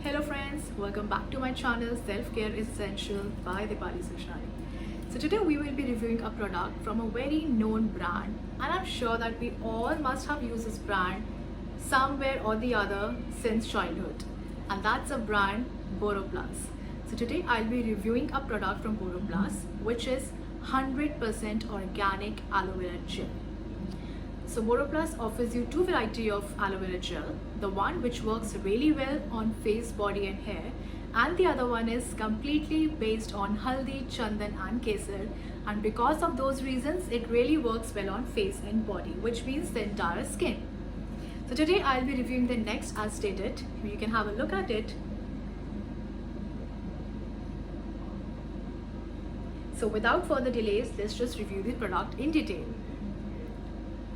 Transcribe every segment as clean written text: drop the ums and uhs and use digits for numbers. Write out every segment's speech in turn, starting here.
Hello friends, welcome back to my channel Self-Care is Essential by Dipali Sushnani. So today we will be reviewing a product from a very known brand, and I'm sure that we all must have used this brand somewhere or the other since childhood, and that's a brand BoroPlus. So today I'll be reviewing a product from BoroPlus which is 100% organic aloe vera gel. So BoroPlus offers you two varieties of aloe vera gel, the one which works really well on face, body and hair, and the other one is completely based on haldi, chandan and kesar, and because of those reasons it really works well on face and body, which means the entire skin. So today I'll be reviewing the next as stated. You can have a look at it. So without further delays, let's just review the product in detail.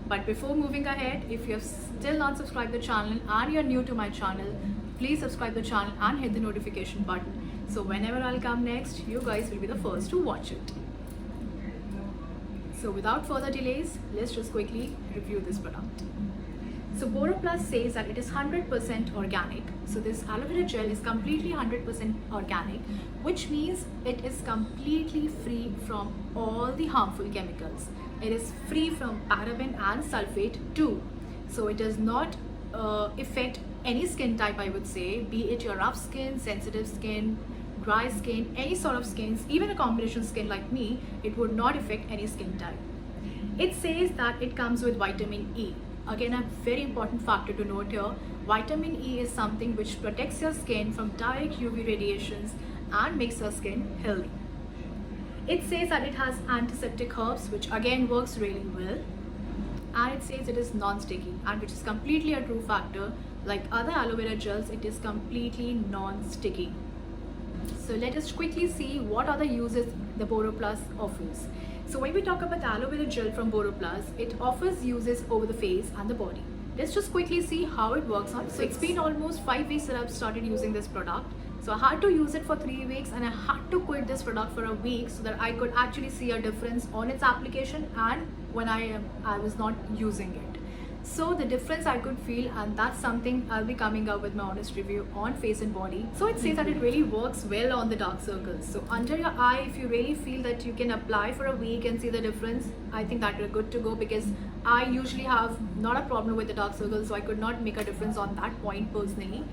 But before moving ahead, if you have still not subscribed the channel and you're new to my channel, please subscribe the channel and hit the notification button. So whenever I'll come next, you guys will be the first to watch it. So without further delays, let's just quickly review this product. So BoroPlus says that it is 100% organic. So this aloe vera gel is completely 100% organic, which means it is completely free from all the harmful chemicals. It is free from paraben and sulfate too. So it does not affect any skin type, I would say, be it your rough skin, sensitive skin, dry skin, any sort of skins, even a combination skin like me, it would not affect any skin type. It says that it comes with vitamin E. Again, a very important factor to note here. Vitamin E is something which protects your skin from direct UV radiations and makes your skin healthy. It says that it has antiseptic herbs, which again works really well. And it says it is non-sticky, and which is completely a true factor. Like other aloe vera gels, it is completely non-sticky. So let us quickly see what other uses the BoroPlus offers. So when we talk about aloe vera gel from BoroPlus, it offers uses over the face and the body. Let's just quickly see how it works on. So it's been almost 5 weeks that I've started using this product. So I had to use it for 3 weeks and I had to quit this product for a week so that I could actually see a difference on its application and when I was not using it. So the difference I could feel, and that's something I'll be coming up with my honest review on face and body. So it says that it really works well on the dark circles. So under your eye, if you really feel that you can apply for a week and see the difference, I think that you're good to go, because I usually have not a problem with the dark circles, so I could not make a difference on that point personally.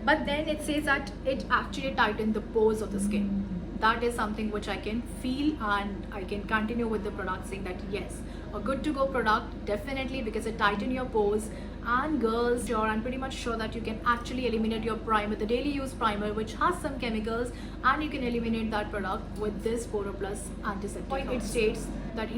But then it says that it actually tightens the pores of the skin. That is something which I can feel, and I can continue with the product saying that yes, a good to go product, definitely, because it tightens your pores. And girls, I'm pretty much sure that you can actually eliminate your primer, the daily use primer, which has some chemicals, and you can eliminate that product with this BoroPlus antiseptic. It states that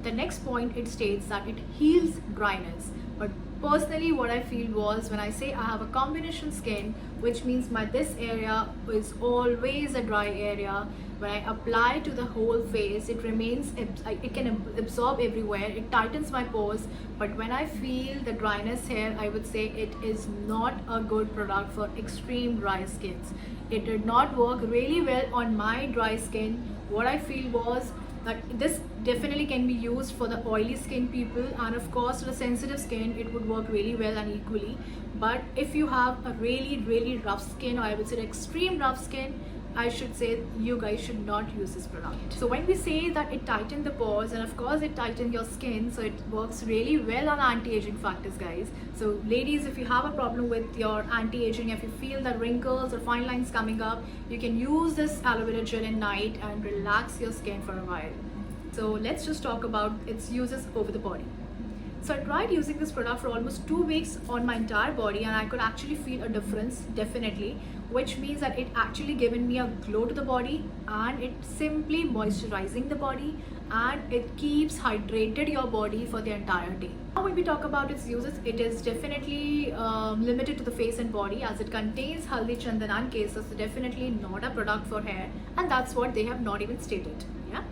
the next point it states that it heals dryness. But personally, what I feel was, when I say I have a combination skin, which means this area is always a dry area, when I apply to the whole face, it remains, it can absorb everywhere, it tightens my pores. But when I feel the dryness here, I would say it is not a good product for extreme dry skins. It did not work really well on my dry skin. What I feel was that this definitely can be used for the oily skin people, and of course to the sensitive skin it would work really well and equally. But if you have a really rough skin, or I would say extreme rough skin, I should say you guys should not use this product. So when we say that it tightens the pores, and of course it tightens your skin, so it works really well on anti-aging factors, guys. So ladies, if you have a problem with your anti-aging, if you feel the wrinkles or fine lines coming up, you can use this aloe vera gel at night and relax your skin for a while. So let's just talk about its uses over the body. So I tried using this product for almost 2 weeks on my entire body, and I could actually feel a difference, definitely, which means that it actually given me a glow to the body, and it simply moisturizing the body, and it keeps hydrated your body for the entire day. Now when we talk about its uses, it is definitely limited to the face and body, as it contains haldi, chandan and kesar, so definitely not a product for hair, and that's what they have not even stated. Yeah.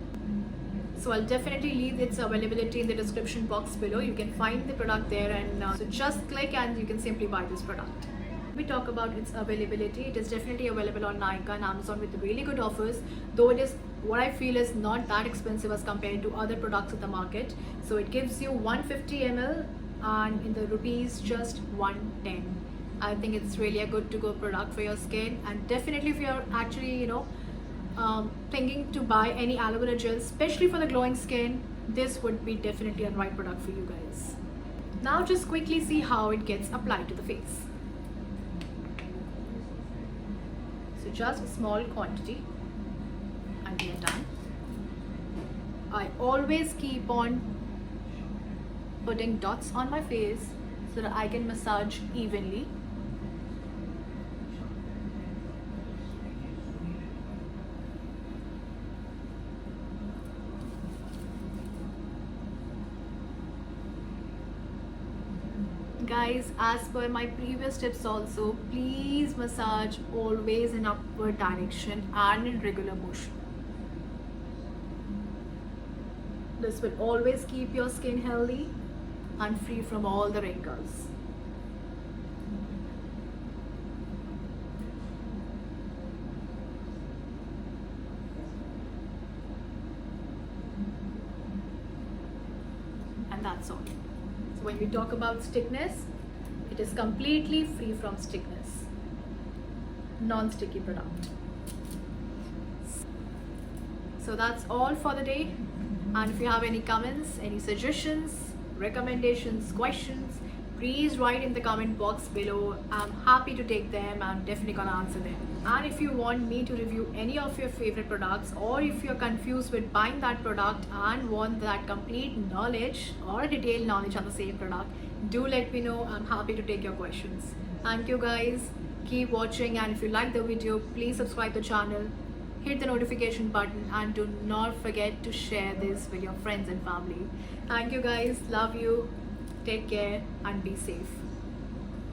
So I'll definitely leave its availability in the description box below. You can find the product there, and so just click and you can simply buy this product. We talk about its availability. It is definitely available on Nykaa and Amazon with really good offers, though it is, what I feel, is not that expensive as compared to other products in the market. So it gives you 150 ml and in the rupees just 110. I think it's really a good to go product for your skin. And definitely if you're actually thinking to buy any aloe vera gel, especially for the glowing skin, this would be definitely a right product for you guys. Now just quickly see how it gets applied to the face. So just a small quantity and we are done. I always keep on putting dots on my face so that I can massage evenly. Guys, as per my previous tips also, please massage always in upward direction and in regular motion. This will always keep your skin healthy and free from all the wrinkles. And that's all. So when we talk about stickness, it is completely free from stickness. Non-sticky product. So that's all for the day. And if you have any comments, any suggestions, recommendations, questions, please write in the comment box below. I'm happy to take them. I'm definitely gonna answer them. And if you want me to review any of your favorite products, or if you're confused with buying that product and want that complete knowledge or detailed knowledge on the same product, do let me know. I'm happy to take your questions. Thank you guys. Keep watching, and if you like the video, please subscribe to the channel, hit the notification button, and do not forget to share this with your friends and family. Thank you guys. Love you. Take care and be safe.